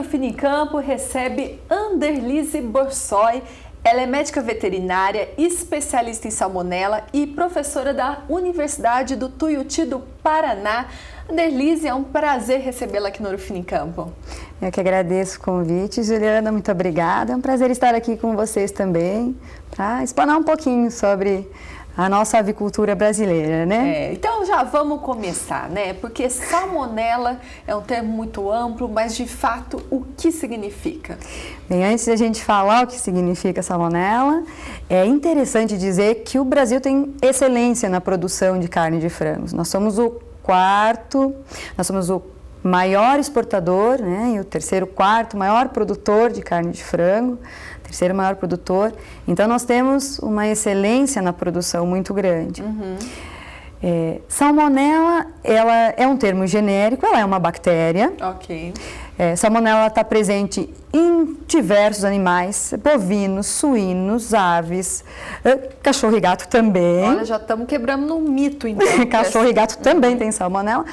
Unicampo recebe Anderlise Borsoi. Ela é médica veterinária, especialista em salmonela e professora da Universidade do Tuiuti do Paraná. Anderlise, é um prazer recebê-la aqui no Unicampo. Eu que agradeço o convite, Juliana, muito obrigada. É um prazer estar aqui com vocês também, para explanar um pouquinho sobre a nossa avicultura brasileira, né? Então já vamos começar, né? Porque salmonela é um termo muito amplo, mas de fato o que significa? Bem, antes de a gente falar o que significa salmonela, é interessante dizer que o Brasil tem excelência na produção de carne de frangos. Nós somos o maior exportador, né? E o quarto maior produtor de carne de frango. Terceiro maior produtor, então nós temos uma excelência na produção muito grande. Salmonela, ela é um termo genérico, ela é uma bactéria. Ok. Salmonela está presente em diversos animais, bovinos, suínos, aves, cachorro e gato também. Olha, já estamos quebrando um mito, então. Cachorro e gato também tem salmonela.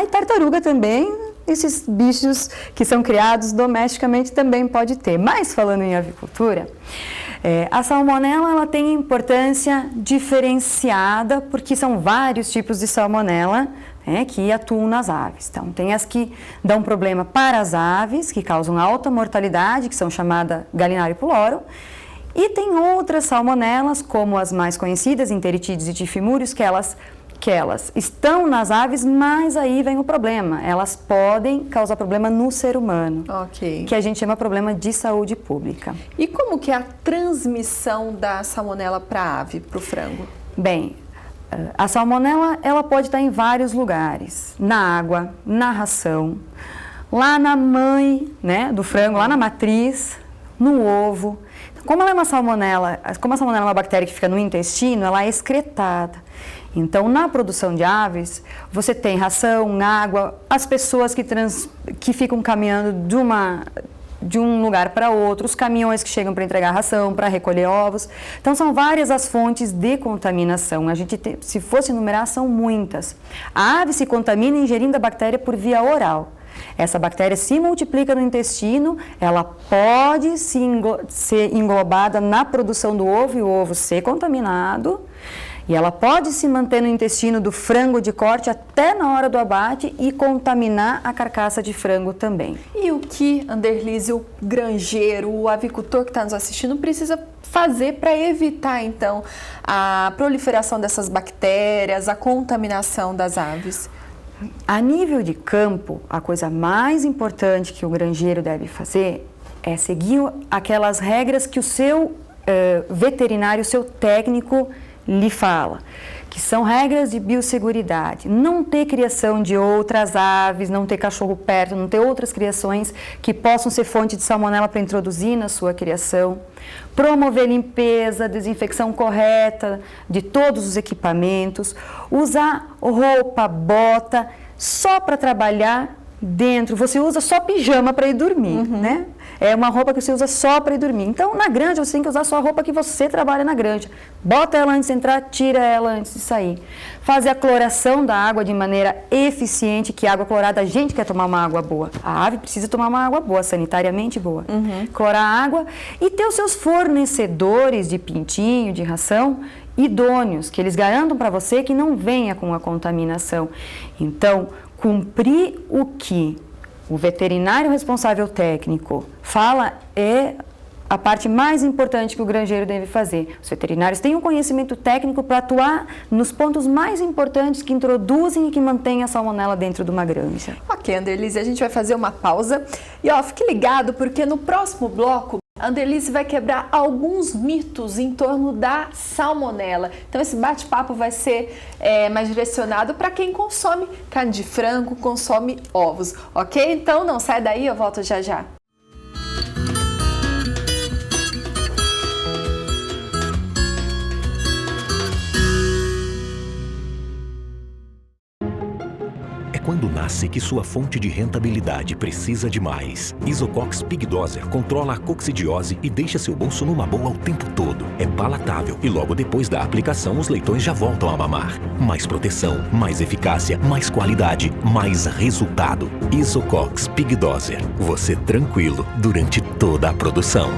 E tartaruga também. Esses bichos que são criados domesticamente também pode ter. Mas falando em avicultura, a salmonela ela tem importância diferenciada porque são vários tipos de salmonela, né, que atuam nas aves. Então, tem as que dão problema para as aves, que causam alta mortalidade, que são chamadas Gallinario pyloro. E tem outras salmonelas, como as mais conhecidas, enteritidis e tifimurios, que elas estão nas aves, mas aí vem o problema. Elas podem causar problema no ser humano, que a gente chama problema de saúde pública. E como que é a transmissão da salmonela para a ave, para o frango? Bem, a salmonela ela pode estar em vários lugares. Na água, na ração, lá na mãe, né, do frango, lá na matriz, no ovo. Como a salmonela é uma bactéria que fica no intestino, ela é excretada. Então, na produção de aves, você tem ração, água, as pessoas que ficam caminhando de um lugar para outro, os caminhões que chegam para entregar ração, para recolher ovos. Então, são várias as fontes de contaminação. Se fosse enumerar, são muitas. A ave se contamina ingerindo a bactéria por via oral. Essa bactéria se multiplica no intestino, ela pode ser englobada na produção do ovo e o ovo ser contaminado. E ela pode se manter no intestino do frango de corte até na hora do abate e contaminar a carcaça de frango também. E o que, Anderlise, o granjeiro, o avicultor que está nos assistindo precisa fazer para evitar, então, a proliferação dessas bactérias, a contaminação das aves? A nível de campo, a coisa mais importante que o granjeiro deve fazer é seguir aquelas regras que o seu veterinário, o seu técnico lhe fala, que são regras de biosseguridade. Não ter criação de outras aves, não ter cachorro perto, não ter outras criações que possam ser fonte de salmonela para introduzir na sua criação. Promover limpeza, desinfecção correta de todos os equipamentos. Usar roupa, bota, só para trabalhar dentro. Você usa só pijama para ir dormir, né? É uma roupa que você usa só para ir dormir. Então, na granja, você tem que usar só a roupa que você trabalha na granja. Bota ela antes de entrar, tira ela antes de sair. Fazer a cloração da água de maneira eficiente, que água clorada, a gente quer tomar uma água boa. A ave precisa tomar uma água boa, sanitariamente boa. Clorar a água e ter os seus fornecedores de pintinho, de ração, idôneos, que eles garantam para você que não venha com a contaminação. Então, cumprir o que o veterinário responsável técnico fala é a parte mais importante que o granjeiro deve fazer. Os veterinários têm um conhecimento técnico para atuar nos pontos mais importantes que introduzem e que mantêm a salmonela dentro de uma granja. Ok, Anderlise, a gente vai fazer uma pausa e fique ligado porque no próximo bloco a Anderlise vai quebrar alguns mitos em torno da salmonela. Então esse bate-papo vai ser mais direcionado para quem consome carne de frango, consome ovos, ok? Então não sai daí, eu volto já já. quando nasce que sua fonte de rentabilidade precisa de mais. Isocox Pig Doser controla a coccidiose e deixa seu bolso numa boa o tempo todo. É palatável e logo depois da aplicação os leitões já voltam a mamar. Mais proteção, mais eficácia, mais qualidade, mais resultado. Isocox Pig Doser. Você tranquilo durante toda a produção.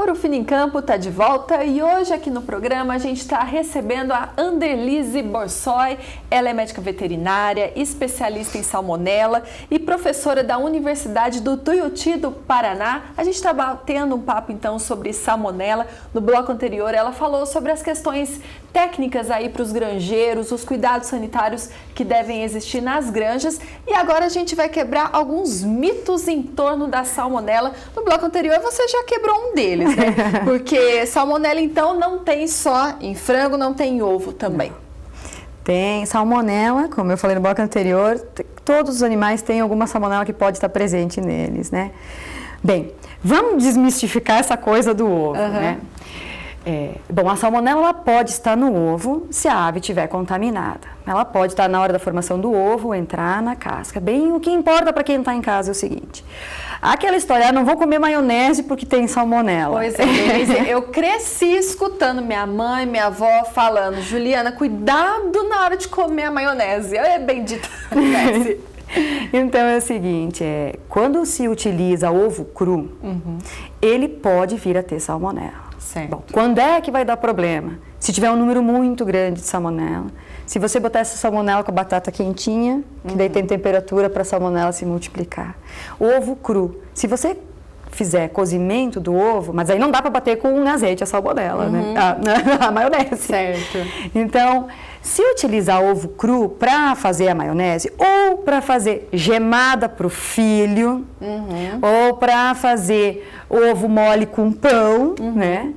O Fino em Campo está de volta e hoje aqui no programa a gente está recebendo a Anderlise Borsoi. Ela é médica veterinária, especialista em salmonela e professora da Universidade do Tuiuti do Paraná. A gente está batendo um papo então sobre salmonela. No bloco anterior ela falou sobre as questões técnicas aí para os granjeiros, os cuidados sanitários que devem existir nas granjas. E agora a gente vai quebrar alguns mitos em torno da salmonela. No bloco anterior você já quebrou um deles, né? Porque salmonela, então, não tem só em frango, não tem em ovo também. Tem salmonela, como eu falei no bloco anterior, todos os animais têm alguma salmonela que pode estar presente neles, né? Bem, vamos desmistificar essa coisa do ovo, né? Bom, a salmonela ela pode estar no ovo se a ave estiver contaminada. Ela pode estar na hora da formação do ovo, entrar na casca. Bem, o que importa para quem está em casa é o seguinte: aquela história, não vou comer maionese porque tem salmonela. Pois é, Denise, eu cresci escutando minha mãe, minha avó falando: Juliana, cuidado na hora de comer a maionese. É bendita maionese. Então é o seguinte, quando se utiliza ovo cru, ele pode vir a ter salmonela. Certo. Bom, quando é que vai dar problema? Se tiver um número muito grande de salmonela, se você botar essa salmonela com a batata quentinha, que daí tem temperatura para a salmonela se multiplicar. Ovo cru, se você fizer cozimento do ovo, mas aí não dá para bater com um azeite a salmonela, né? A maionese. Certo. Então, se utilizar ovo cru para fazer a maionese, ou para fazer gemada para o filho, ou para fazer ovo mole com pão, né?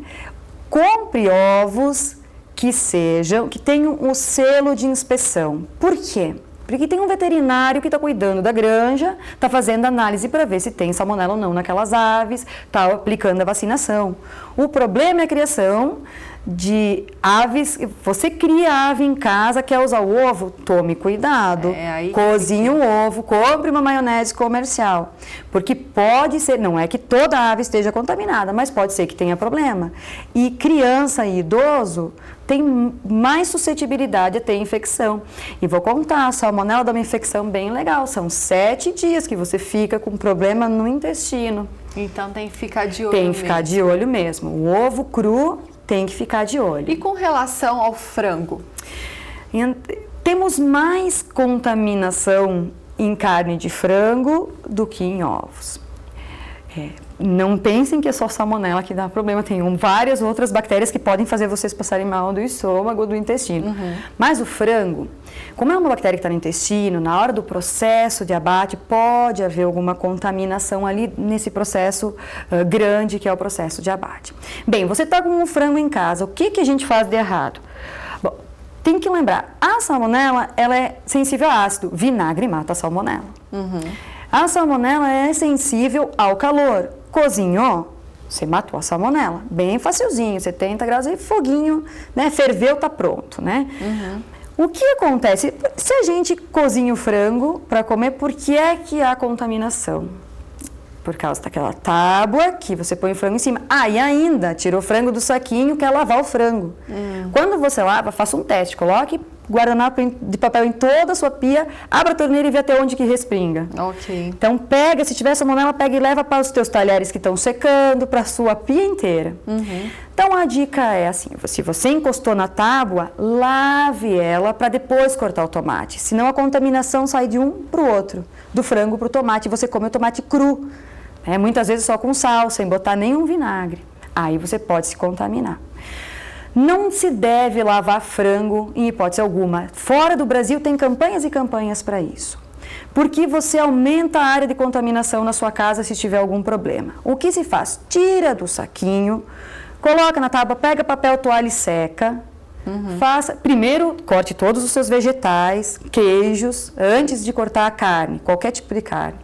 Compre ovos que tenham o selo de inspeção. Por quê? Porque tem um veterinário que está cuidando da granja, está fazendo análise para ver se tem salmonela ou não naquelas aves, está aplicando a vacinação. O problema é a criação de aves. Você cria ave em casa, quer usar o ovo? Tome cuidado. Cozinhe o ovo, compre uma maionese comercial. Porque pode ser, não é que toda ave esteja contaminada, mas pode ser que tenha problema. E criança e idoso tem mais suscetibilidade a ter infecção. E vou contar, a salmonela dá uma infecção bem legal. São 7 dias que você fica com problema no intestino. Então tem que ficar de olho mesmo. Tem que ficar de olho mesmo. O ovo cru tem que ficar de olho. E com relação ao frango? Temos mais contaminação em carne de frango do que em ovos. Não pensem que é só salmonela que dá problema, tem várias outras bactérias que podem fazer vocês passarem mal do estômago, do intestino. Mas o frango, como é uma bactéria que está no intestino, na hora do processo de abate pode haver alguma contaminação ali nesse processo grande que é o processo de abate. Bem, você está com um frango em casa, o que a gente faz de errado? Bom, tem que lembrar, a salmonela ela é sensível a ácido, vinagre mata a salmonela. A salmonela é sensível ao calor. Cozinhou, você matou a salmonela. Bem facilzinho, 70 graus e foguinho, né? Ferveu, tá pronto, né? O que acontece? Se a gente cozinha o frango para comer, por que é que há contaminação? Por causa daquela tábua que você põe o frango em cima. E ainda tirou o frango do saquinho, quer lavar o frango. Quando você lava, faça um teste, coloque guardanapo de papel em toda a sua pia, abra a torneira e vê até onde que respinga. Então pega, se tiver salmonela, pega e leva para os teus talheres que estão secando, para a sua pia inteira. Então a dica é assim, se você encostou na tábua, lave ela para depois cortar o tomate, senão a contaminação sai de um para o outro, do frango para o tomate, e você come o tomate cru, muitas vezes só com sal, sem botar nenhum vinagre. Aí você pode se contaminar. Não se deve lavar frango em hipótese alguma. Fora do Brasil tem campanhas e campanhas para isso. Porque você aumenta a área de contaminação na sua casa se tiver algum problema. O que se faz? Tira do saquinho, coloca na tábua, pega papel toalha e seca. Primeiro, corte todos os seus vegetais, queijos, antes de cortar a carne, qualquer tipo de carne.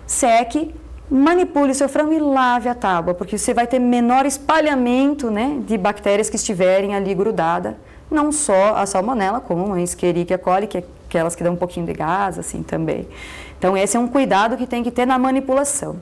Seque, manipule o seu frango e lave a tábua, porque você vai ter menor espalhamento, né, de bactérias que estiverem ali grudadas. Não só a salmonela, como a Escherichia coli, que é aquelas que dão um pouquinho de gás, assim, também. Então, esse é um cuidado que tem que ter na manipulação.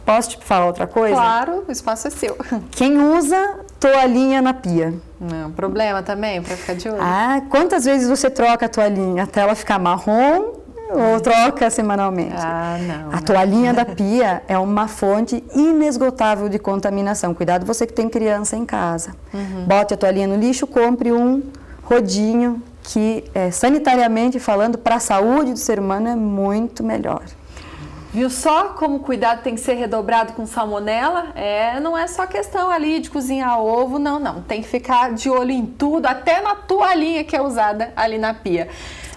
Posso te falar outra coisa? Claro, o espaço é seu. Quem usa toalhinha na pia? Não, problema também, para ficar de olho. Quantas vezes você troca a toalhinha até ela ficar marrom ou troca semanalmente? Não. A toalhinha da pia é uma fonte inesgotável de contaminação. Cuidado você que tem criança em casa. Bote a toalhinha no lixo, compre um rodinho que, sanitariamente falando, para a saúde do ser humano é muito melhor. Viu só como o cuidado tem que ser redobrado com salmonela? Não é só questão ali de cozinhar ovo, não. Tem que ficar de olho em tudo, até na toalhinha que é usada ali na pia.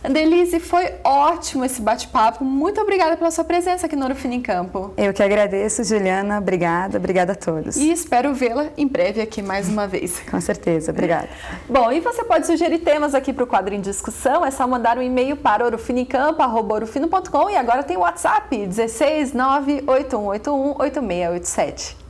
Andelise, foi ótimo esse bate-papo. Muito obrigada pela sua presença aqui no Ouro Fino em Campo. Eu que agradeço, Juliana. Obrigada a todos. E espero vê-la em breve aqui mais uma vez. Com certeza, obrigada. Bom, e você pode sugerir temas aqui para o quadro em discussão. É só mandar um e-mail para ourofinoemcampo@ourofino.com e agora tem o WhatsApp 16 98181 8687.